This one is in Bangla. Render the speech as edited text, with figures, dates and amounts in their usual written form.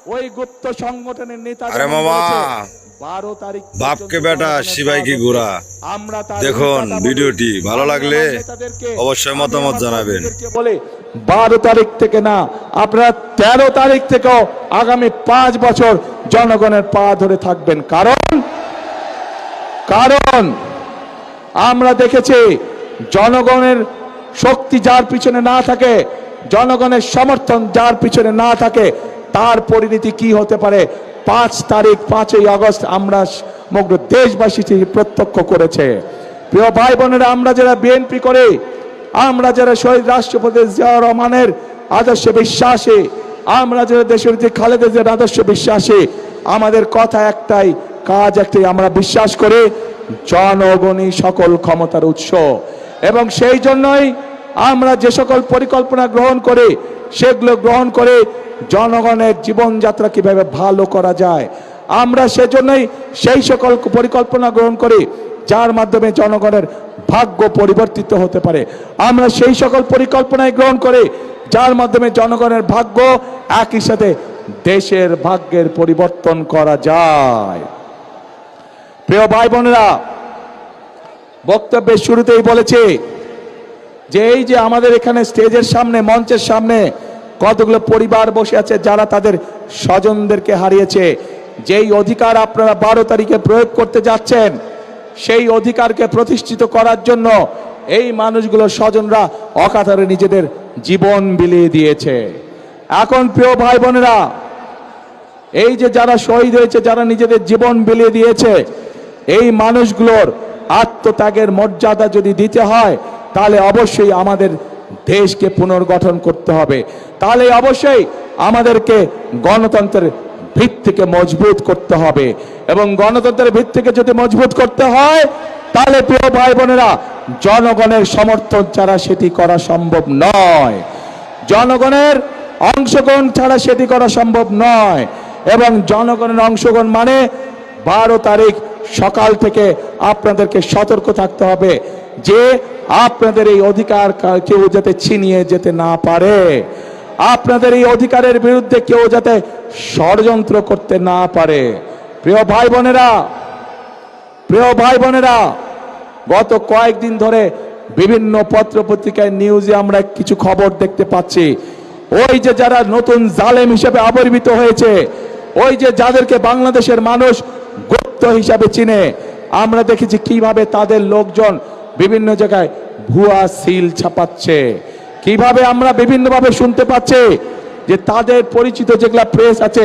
ওই গুপ্ত সংগঠনের নেতা আরে মামা 12 তারিখ বাপকে বেটা সিবাই কি গোরা আমরা দেখুন ভিডিওটি ভালো লাগলে অবশ্যই মতামত জানাবেন। বলে 12 তারিখ থেকে না, আপনারা 13 তারিখ থেকেও আগামী 5 বছর জনগণের পা ধরে থাকবেন। কারণ আমরা দেখেছি জনগণের শক্তি যার পিছনে না থাকে, জনগণের সমর্থন যার পিছনে না থাকে, তার পরিণতি কি হতে পারে 5 তারিখ 5ই আগস্ট আমরা সমগ্র দেশবাসী প্রত্যক্ষ করেছে। প্রিয় ভাই বোনেরা, আমরা যারা বিএনপি করে, আমরা যারা শহীদ রাষ্ট্রপতি জিয়াউর রহমানের আদর্শে বিশ্বাসী, আমরা যারা দেশের খালেদা জিয়ার আদর্শে বিশ্বাসী, আমাদের কথা একটাই, কাজ একটাই, আমরা বিশ্বাস করি জনগণই সকল ক্ষমতার উৎস। এবং সেই জন্যই আমরা যে সকল পরিকল্পনা গ্রহণ করি, সেগুলো গ্রহণ করে জনগণের জীবনযাত্রা কিভাবে ভালো করা যায়, আমরা সেজন্যই সেই সকল পরিকল্পনা গ্রহণ করি যার মাধ্যমে জনগণের ভাগ্য পরিবর্তিত হতে পারে। আমরা সেই সকল পরিকল্পনায় গ্রহণ করি যার মাধ্যমে জনগণের ভাগ্য, একই সাথে দেশের ভাগ্যের পরিবর্তন করা যায়। প্রিয় ভাই বোনেরা, বক্তব্যের শুরুতেই বলেছি যে এই যে আমাদের এখানে স্টেজের সামনে, মঞ্চের সামনে কতগুলো পরিবার বসে আছে যারা তাদের স্বজনদেরকে হারিয়েছে, যেই অধিকার আপনারা 12 তারিখে প্রয়োগ করতে যাচ্ছেন, সেই অধিকারকে প্রতিষ্ঠিত করার জন্য এই মানুষগুলোর স্বজনরা অকাতরে নিজেদের জীবন বিলিয়ে দিয়েছে। এখন প্রিয় ভাই বোনেরা, এই যে যারা শহীদ হয়েছে, যারা নিজেদের জীবন বিলিয়ে দিয়েছে, এই মানুষগুলোর আত্মত্যাগের মর্যাদা যদি দিতে হয়, তাহলে অবশ্যই আমাদের দেশকে পুনর্গঠন করতে হবে। তাহলে অবশ্যই আমাদেরকে গণতন্ত্রের ভিত্তিকে মজবুত করতে হবে। এবং গণতন্ত্রের ভিত্তিকে যদি মজবুত করতে হয়, তাহলে প্রিয় ভাই বোনেরা, জনগণের সমর্থন ছাড়া সেটি করা সম্ভব নয়, জনগণের অংশগ্রহণ ছাড়া সেটি করা সম্ভব নয়। এবং জনগণের অংশগ্রহণ মানে 12 তারিখ সকাল থেকে আপনাদেরকে সতর্ক থাকতে হবে যে আপনাদের এই অধিকার কেউ যাতে ছিনিয়ে যেতে না পারে, আপনাদের এই অধিকারের বিরুদ্ধে কেউ যাতে ষড়যন্ত্র করতে না পারে। প্রিয় ভাই বোনেরা, গত কয়েকদিন ধরে বিভিন্ন পত্র পত্রিকায় নিউজে আমরা কিছু খবর দেখতে পাচ্ছি, ওই যে যারা নতুন জালেম হিসেবে আবির্ভূত হয়েছে, ওই যে যাদেরকে বাংলাদেশের মানুষ গুপ্ত হিসাবে চিনে, আমরা দেখেছি কিভাবে তাদের লোকজন বিভিন্ন জায়গায় ভুয়া সিল ছাপাচ্ছে, কিভাবে আমরা বিভিন্নভাবে শুনতে পাচ্ছি যে তাদের পরিচিত যেগুলা প্রেস আছে